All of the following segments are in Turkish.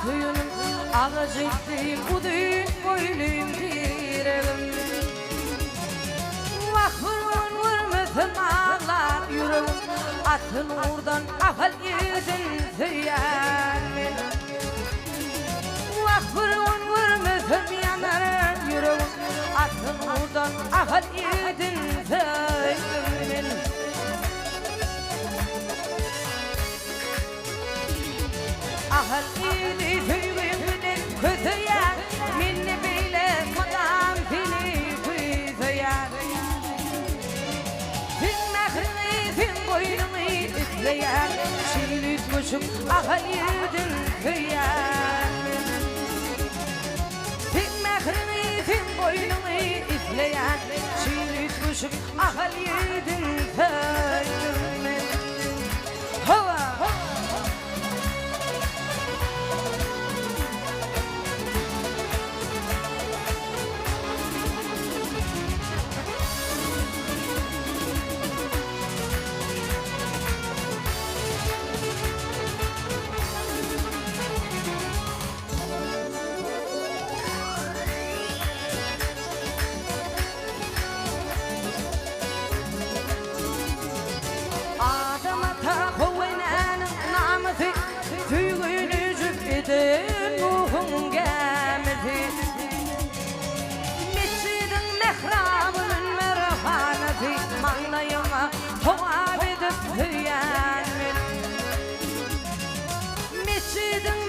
tüyünüm ağacıktım udun boylum direğim Vahvurun vurmasın ağlar yüreğim Atın uğurdan ahal yedin tüyermin Vahvurun vurmasın yanar yüreğim Atın uğurdan ahal yedin tüyermin Ahal idi tüyümden kötüyen Minni bile madam fili kuyuyan Tüm mehrini tüm boynunu izleyen Şiirit kuşum ahal yedin kıyan Tüm mehrini tüm boynunu izleyen Şiirit kuşum ahal yedin kıyan Hava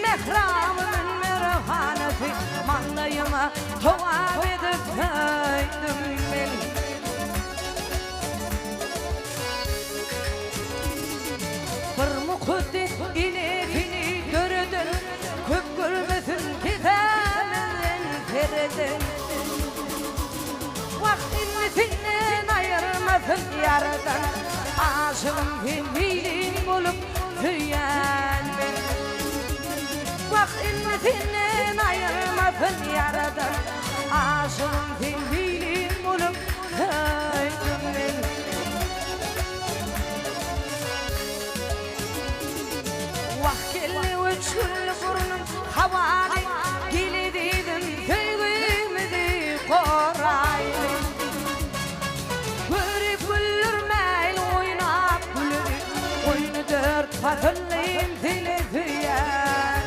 Mehramın merhaneti Mağlayıma tuhaf edip kaydım ben Bir mukuddes inekini gördün Köp görmesin kitabından feredin Vaktimi senden ayırmasın yaradan Aşığım filmilin bulup tüyen ben Vaktimi senden ayırmasın yaradan Aşığım filmilin bulup kaydım ben Vah kelli üç gün burnum havali Gili dedim köygümüzü koraylı Görüp güldürmeyle oynap gülür Oyunu dört fatırlayım zili tüyen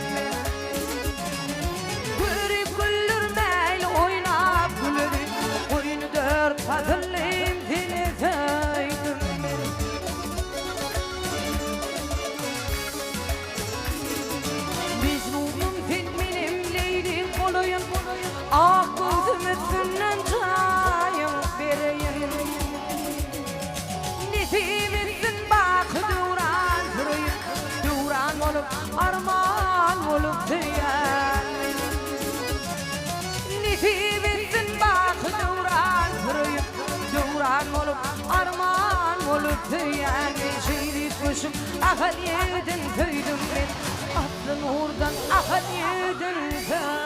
Görüp güldürmeyle oynap gülür Oyunu dört fatırlayım zili tüyen Ah gözüm üstünden çayım vereyim Nefimizsin bak duran süreyim Duran olup arman olup tüyen Nefimizsin bak duran süreyim Duran olup arman olup tüyen Şiirit kuşum ahal yedin tüydüm ben Aklın uğurdan ahal yedin tüyen